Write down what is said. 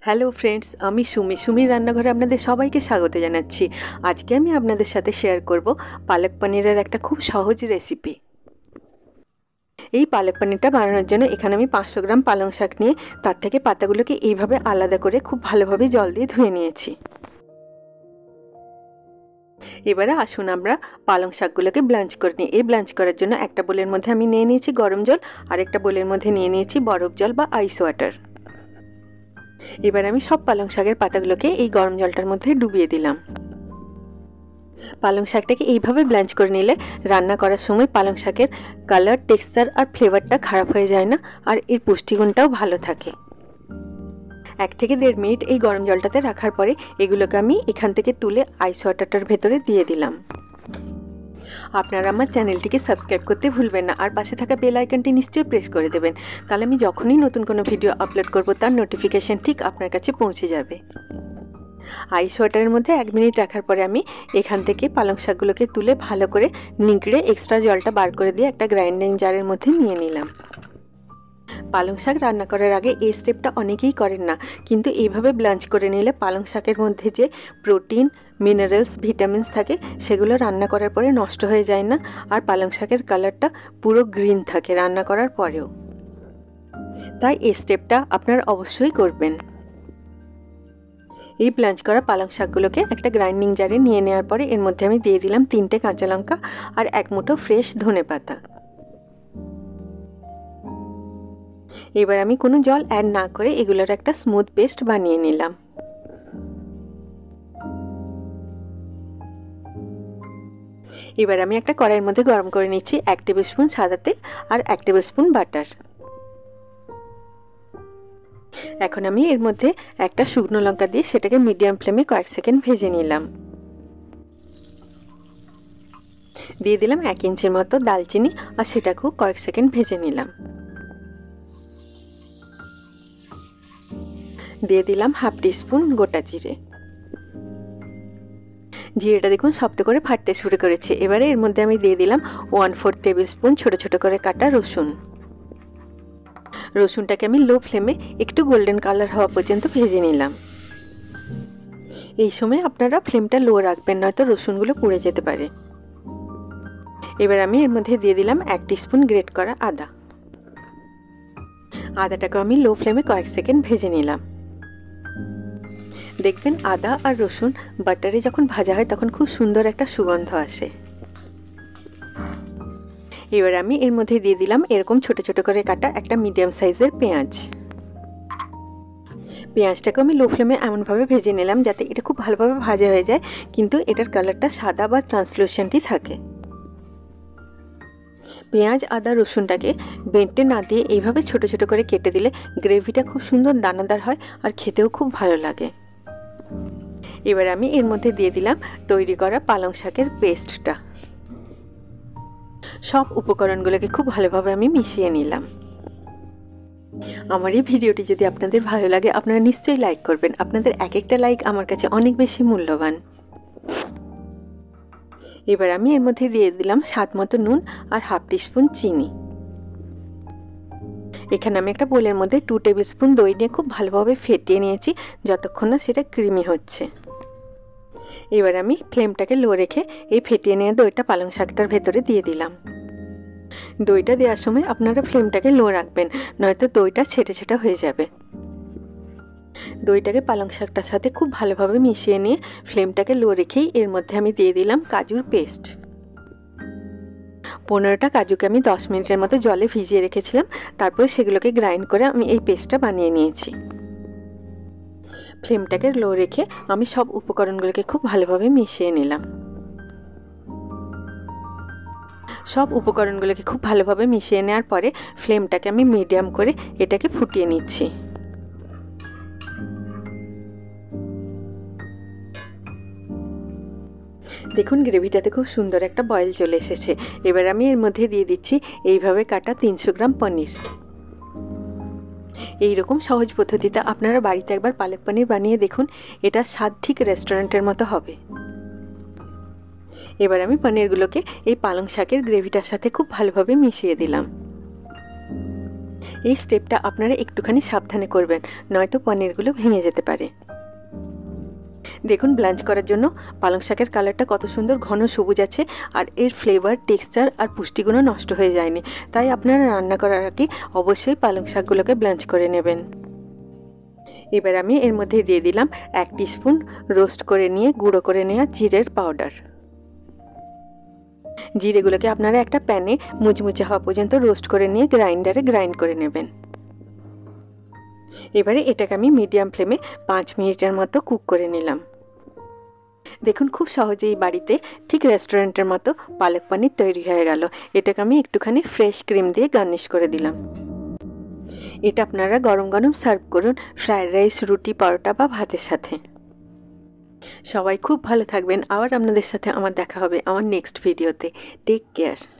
Hello friends, আমি সুমির রান্নাঘরে আপনাদের সবাইকে স্বাগত জানাচ্ছি। আজকে আমি আপনাদের সাথে শেয়ার করব পালক পনিরের একটা খুব সহজ রেসিপি। এই পালক পনিরটা বানানোর জন্য এখানে আমি 500 গ্রাম পালং শাক নিয়ে তার থেকে পাতাগুলোকে এইভাবে আলাদা করে খুব ভালোভাবে জল দিয়ে ধুয়ে নিয়েছি। এবারে আসুন আমরা পালং শাকগুলোকে ব্লাঞ্চ করে নিই। এই ব্লাঞ্চ করার জন্য একটা বোলের মধ্যে আমি নিয়ে নিয়েছি গরম জল, আর একটা বোলের মধ্যে নিয়ে নিয়েছি বরফ জল বা আইস ওয়াটার। এবার আমি সব পালং শাকের পাতাগুলোকে এই গরম জলটার মধ্যে ডুবিয়ে দিলাম। পালং শাকটাকে এইভাবে ব্লাঞ্চ করে নিলে রান্না করার সময় পালং শাকের কালার, টেক্সচার আর ফ্লেভারটা খারাপ হয়ে যায় না, আর এর পুষ্টিগুণটাও ভালো থাকে। 1 থেকে 1.5 মিনিট এই গরম জলটাতে রাখার পরে এগুলোকে আমি এখান থেকে তুলে আইস ওয়াটারটার ভেতরে দিয়ে দিলাম। আপনারা আমার চ্যানেলটিকে সাবস্ক্রাইব করতে ভুলবেন না, আর পাশে থাকা বেল আইকনটি নিশ্চয়ই প্রেস করে দেবেন, তাহলে আমি যখনই নতুন কোনো ভিডিও আপলোড করব তার নোটিফিকেশন ঠিক আপনার কাছে পৌঁছে যাবে। আইস ওয়াটারের মধ্যে 1 মিনিট রাখার পরে আমি এখান থেকে পালং শাকগুলোকে তুলে ভালো করে নিংড়ে এক্সট্রা জলটা বার করে দিয়ে একটা গ্রাইন্ডিং জারের মধ্যে নিয়ে নিলাম। পালং শাক রান্না করার আগে এই স্টেপটা অনেকেই করেন না, কিন্তু এইভাবে ব্লাঞ্চ করে নিলে পালং শাকের মধ্যে যে প্রোটিন, মিনারেলস, ভিটামিনস থাকে সেগুলো রান্না করার পরে নষ্ট হয়ে যায় না, আর পালং শাকের কালারটা পুরো গ্রিন থাকে রান্না করার পরেও। তাই এই স্টেপটা আপনারা অবশ্যই করবেন। এই ব্লাঞ্চ করা পালং শাকগুলোকে একটা গ্রাইন্ডিং জারে নিয়ে নেওয়ার পরে এর মধ্যে আমি দিয়ে দিলাম 3টে কাঁচা লঙ্কা আর 1 মুঠো ফ্রেশ ধনেপাতা। এবার আমি কোনো জল অ্যাড না করে এগুলোর একটা স্মুথ পেস্ট বানিয়ে নিলাম। এবার আমি একটা কড়াইয়ের মধ্যে গরম করে নিচ্ছি 1 টেবিল স্পুন সাদা তেল আর 1 টেবিল স্পুন বাটার। এখন আমি এর মধ্যে একটা শুকনো লঙ্কা দিয়ে সেটাকে মিডিয়াম ফ্লেমে কয়েক সেকেন্ড ভেজে নিলাম। দিয়ে দিলাম 1 ইঞ্চির মতো দালচিনি আর সেটাকেও কয়েক সেকেন্ড ভেজে নিলাম। দিয়ে দিলাম হাফ টিস্পুন গোটা জিরে। জিরেটা দেখুন শক্ত করে ফাটতে শুরু করেছে। এবারে এর মধ্যে আমি দিয়ে দিলাম 1/4 টেবিল স্পুন ছোট ছোট করে কাটা রসুন। রসুনটাকে আমি লো ফ্লেমে একটু গোল্ডেন কালার হওয়া পর্যন্ত ভেজে নিলাম। এই সময় আপনারা ফ্লেমটা লো রাখবেন, নয়তো রসুনগুলো পুড়ে যেতে পারে। এবার আমি এর মধ্যে দিয়ে দিলাম 1 টিস্পুন গ্রেট করা আদা। আদাটাকে আমি লো ফ্লেমে কয়েক সেকেন্ড ভেজে নিলাম। দেখবেন আদা আর রসুন বাটারে যখন ভাজা হয় তখন খুব সুন্দর একটা সুগন্ধ আসে। এবার আমি এর মধ্যে দিয়ে দিলাম এরকম ছোট ছোট করে কাটা একটা মিডিয়াম সাইজের পেঁয়াজ। পেঁয়াজটাকে আমি লো ফ্লেমে এমনভাবে ভেজে নিলাম যাতে এটা খুব ভালোভাবে ভাজা হয়ে যায়, কিন্তু এটার কালারটা সাদা বা ট্রান্সলুসেন্টই থাকে। পেঁয়াজ, আদা, রসুনটাকে বেটে না দিয়ে এইভাবে ছোট ছোট করে কেটে দিলে গ্রেভিটা খুব সুন্দর দানাদার হয় আর খেতেও খুব ভালো লাগে। এবার আমি এর মধ্যে দিয়ে দিলাম তৈরি করা পালং শাকের পেস্টটা। সব উপকরণগুলোকে খুব ভালোভাবে আমি মিশিয়ে নিলাম। আমার এই ভিডিওটি যদি আপনাদের ভালো লাগে আপনারা নিশ্চয়ই লাইক করবেন। আপনাদের এক একটা লাইক আমার কাছে অনেক বেশি মূল্যবান। এবার আমি এর মধ্যে দিয়ে দিলাম স্বাদ মতো নুন আর হাফ টিস্পুন চিনি। এখানে আমি একটা বোলের মধ্যে 2 টেবিল স্পুন দই নিয়ে খুব ভালোভাবে ফেটিয়ে নিয়েছি যতক্ষণ না সেটা ক্রিমি হচ্ছে। এবার আমি ফ্লেমটাকে লো রেখে এই ফেটিয়ে নেওয়া দইটা পালং শাকটার ভেতরে দিয়ে দিলাম। দইটা দেওয়ার সময় আপনারা ফ্লেমটাকে লো রাখবেন, নয়তো দইটা ছেটে ছেটে হয়ে যাবে। দইটাকে পালং শাকটার সাথে খুব ভালোভাবে মিশিয়ে নিয়ে ফ্লেমটাকে লো রেখেই এর মধ্যে আমি দিয়ে দিলাম কাজুর পেস্ট। 15টা কাজুকে আমি 10 মিনিটের মতো জলে ভিজিয়ে রেখেছিলাম, তারপরে সেগুলোকে গ্রাইন্ড করে আমি এই পেস্টটা বানিয়ে নিয়েছি। ফ্লেমটাকে লো রেখে আমি সব উপকরণগুলোকে খুব ভালোভাবে মিশিয়ে নিলাম। সব উপকরণগুলোকে খুব ভালোভাবে মিশিয়ে নেওয়ার পরে ফ্লেমটাকে আমি মিডিয়াম করে এটাকে ফুটিয়ে নিচ্ছি। দেখুন গ্রেভিটাতে খুব সুন্দর একটা বয়েল চলে এসেছে। এবার আমি এর মধ্যে দিয়ে দিচ্ছি এইভাবে কাটা 300 গ্রাম পনির। এইরকম সহজ পদ্ধতিতে আপনারা বাড়িতে একবার পালক পনির বানিয়ে দেখুন, এটা স্বাদ ঠিক রেস্টুরেন্টের মতো হবে। এবার আমি পনিরগুলোকে এই পালং শাকের গ্রেভিটার সাথে খুব ভালোভাবে মিশিয়ে দিলাম। এই স্টেপটা আপনারা একটুখানি সাবধানে করবেন, নয়তো পনিরগুলো ভেঙে যেতে পারে। দেখুন ব্লাঞ্চ করার জন্য পালং শাকের কালারটা কত সুন্দর ঘন সবুজ আছে, আর এর ফ্লেভার, টেক্সচার আর পুষ্টিগুণও নষ্ট হয়ে যায়নি। তাই আপনারা রান্না করার আগে অবশ্যই পালং শাকগুলোকে ব্লাঞ্চ করে নেবেন। এবার আমি এর মধ্যে দিয়ে দিলাম 1 টিস্পুন রোস্ট করে নিয়ে গুঁড়ো করে নেওয়া জিরের পাউডার। জিরেগুলোকে আপনারা একটা প্যানে মুচমুচে হওয়া পর্যন্ত রোস্ট করে নিয়ে গ্রাইন্ডারে গ্রাইন্ড করে নেবেন। এবারে এটাকে আমি মিডিয়াম ফ্লেমে 5 মিনিটের মতো কুক করে নিলাম। দেখুন খুব সহজেই বাড়িতে ঠিক রেস্টুরেন্টের মতো পালক পনির তৈরি হয়ে গেল। এটাকে আমি একটুখানি ফ্রেশ ক্রিম দিয়ে গার্নিশ করে দিলাম। এটা আপনারা গরম গরম সার্ভ করুন ফ্রাইড রাইস, রুটি, পরোটা বা ভাতের সাথে। সবাই খুব ভালো থাকবেন। আবার আপনাদের সাথে আমার দেখা হবে আমার নেক্সট ভিডিওতে। Take care.